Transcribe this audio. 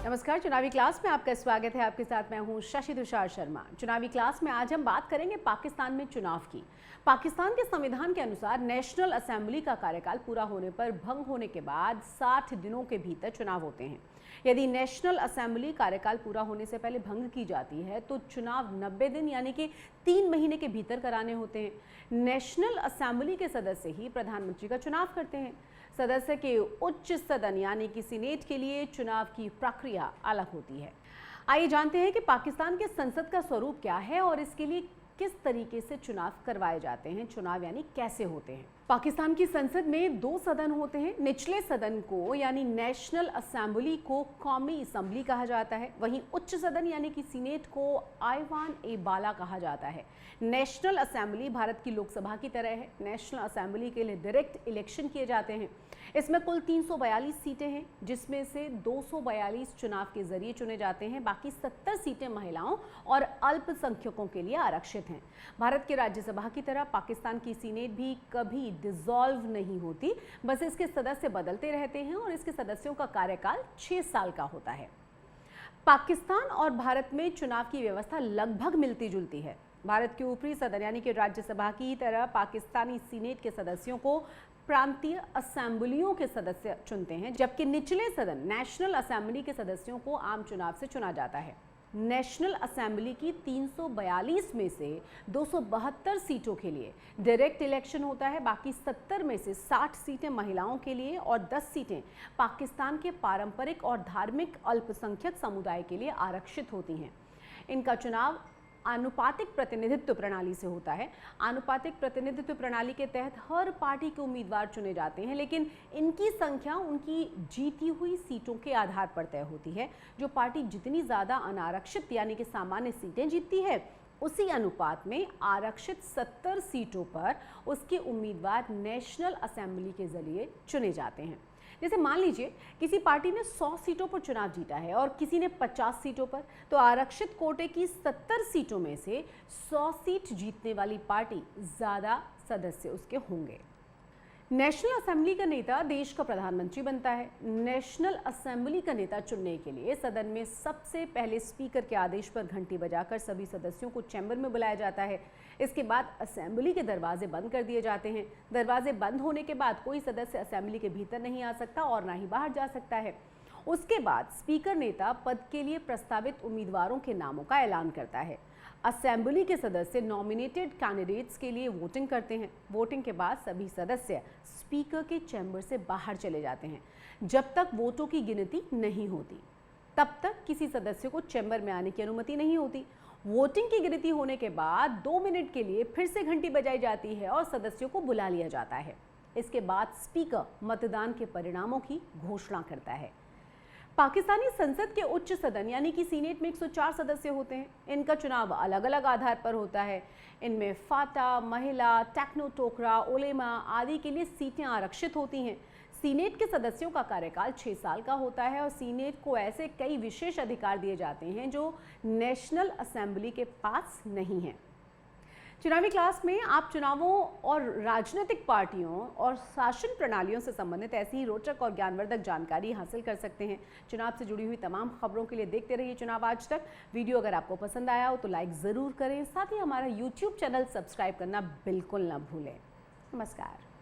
नमस्कार। चुनावी क्लास में आपका स्वागत है। आपके साथ मैं हूं शशि तुषार शर्मा। चुनावी क्लास में आज हम बात करेंगे पाकिस्तान में चुनाव की। पाकिस्तान के संविधान के अनुसार नेशनल असेंबली का कार्यकाल पूरा होने पर भंग होने के बाद 60 दिनों के भीतर चुनाव होते हैं। यदि नेशनल असेंबली कार्यकाल पूरा होने से पहले भंग की जाती है तो चुनाव 90 दिन यानी कि 3 महीने के भीतर कराने होते हैं। नेशनल असेंबली के सदस्य ही प्रधानमंत्री का चुनाव करते हैं। सदस्य के उच्च सदन यानी कि सीनेट के लिए चुनाव की प्रक्रिया अलग होती है। आइए जानते हैं कि पाकिस्तान के संसद का स्वरूप क्या है और इसके लिए किस तरीके से चुनाव करवाए जाते हैं। चुनाव यानी कैसे होते हैं। पाकिस्तान की संसद में 2 सदन होते हैं। निचले सदन को यानी नेशनल असेंबली को कौमी असम्बली कहा जाता है, वहीं उच्च सदन यानी कि सीनेट को आईवान ए बाला कहा जाता है। नेशनल असेंबली भारत की लोकसभा की तरह है। नेशनल असेंबली के लिए डायरेक्ट इलेक्शन किए जाते हैं। इसमें कुल 342 सीटें हैं, जिसमें से 242 चुनाव के जरिए चुने जाते हैं। बाकी 70 सीटें महिलाओं और अल्पसंख्यकों के लिए आरक्षित हैं। भारत की राज्यसभा की तरह पाकिस्तान की सीनेट भी कभी डिसॉल्व नहीं होती, बस इसके सदस्य बदलते रहते हैं और इसके सदस्यों का कार्यकाल 6 साल का होता है। पाकिस्तान और भारत में चुनाव की व्यवस्था लगभग मिलती जुलती है। भारत के ऊपरी सदन यानी कि राज्यसभा की तरह पाकिस्तानी सीनेट के सदस्यों को प्रांतीय असेंबलियों के सदस्य चुनते हैं, जबकि निचले सदन नेशनल असेंबली के सदस्यों को आम चुनाव से चुना जाता है। नेशनल असेंबली की 342 में से 272 सीटों के लिए डायरेक्ट इलेक्शन होता है। बाकी 70 में से 60 सीटें महिलाओं के लिए और 10 सीटें पाकिस्तान के पारंपरिक और धार्मिक अल्पसंख्यक समुदाय के लिए आरक्षित होती हैं। इनका चुनाव आनुपातिक प्रतिनिधित्व प्रणाली से होता है। आनुपातिक प्रतिनिधित्व प्रणाली के तहत हर पार्टी के उम्मीदवार चुने जाते हैं, लेकिन इनकी संख्या उनकी जीती हुई सीटों के आधार पर तय होती है। जो पार्टी जितनी ज़्यादा अनारक्षित यानी कि सामान्य सीटें जीतती है, उसी अनुपात में आरक्षित 70 सीटों पर उसके उम्मीदवार नेशनल असेंबली के जरिए चुने जाते हैं। जैसे मान लीजिए किसी पार्टी ने 100 सीटों पर चुनाव जीता है और किसी ने 50 सीटों पर, तो आरक्षित कोटे की 70 सीटों में से 100 सीट जीतने वाली पार्टी ज़्यादा सदस्य उसके होंगे। नेशनल असेंबली का नेता देश का प्रधानमंत्री बनता है। नेशनल असेंबली का नेता चुनने के लिए सदन में सबसे पहले स्पीकर के आदेश पर घंटी बजाकर सभी सदस्यों को चैम्बर में बुलाया जाता है। इसके बाद असेंबली के दरवाजे बंद कर दिए जाते हैं। दरवाजे बंद होने के बाद कोई सदस्य असेंबली के भीतर नहीं आ सकता और ना ही बाहर जा सकता है। उसके बाद स्पीकर नेता पद के लिए प्रस्तावित उम्मीदवारों के नामों का ऐलान करता है। असेंबली के सदस्य नॉमिनेटेड कैंडिडेट्स के लिए वोटिंग करते हैं। वोटिंग के बाद सभी सदस्य स्पीकर के चैम्बर से बाहर चले जाते हैं। जब तक वोटों की गिनती नहीं होती, तब तक किसी सदस्य को चैम्बर में आने की अनुमति नहीं होती। वोटिंग की गिनती होने के बाद 2 मिनट के लिए फिर से घंटी बजाई जाती है और सदस्यों को बुला लिया जाता है। इसके बाद स्पीकर मतदान के परिणामों की घोषणा करता है। पाकिस्तानी संसद के उच्च सदन यानी कि सीनेट में 104 सदस्य होते हैं। इनका चुनाव अलग अलग आधार पर होता है। इनमें फाटा, महिला, टेक्नो टोकरा, उलेमा आदि के लिए सीटें आरक्षित होती हैं। सीनेट के सदस्यों का कार्यकाल 6 साल का होता है और सीनेट को ऐसे कई विशेष अधिकार दिए जाते हैं जो नेशनल असेंबली के पास नहीं हैं। चुनावी क्लास में आप चुनावों और राजनीतिक पार्टियों और शासन प्रणालियों से संबंधित ऐसी ही रोचक और ज्ञानवर्धक जानकारी हासिल कर सकते हैं। चुनाव से जुड़ी हुई तमाम खबरों के लिए देखते रहिए चुनाव आज तक। वीडियो अगर आपको पसंद आया हो तो लाइक ज़रूर करें। साथ ही हमारा YouTube चैनल सब्सक्राइब करना बिल्कुल ना भूलें। नमस्कार।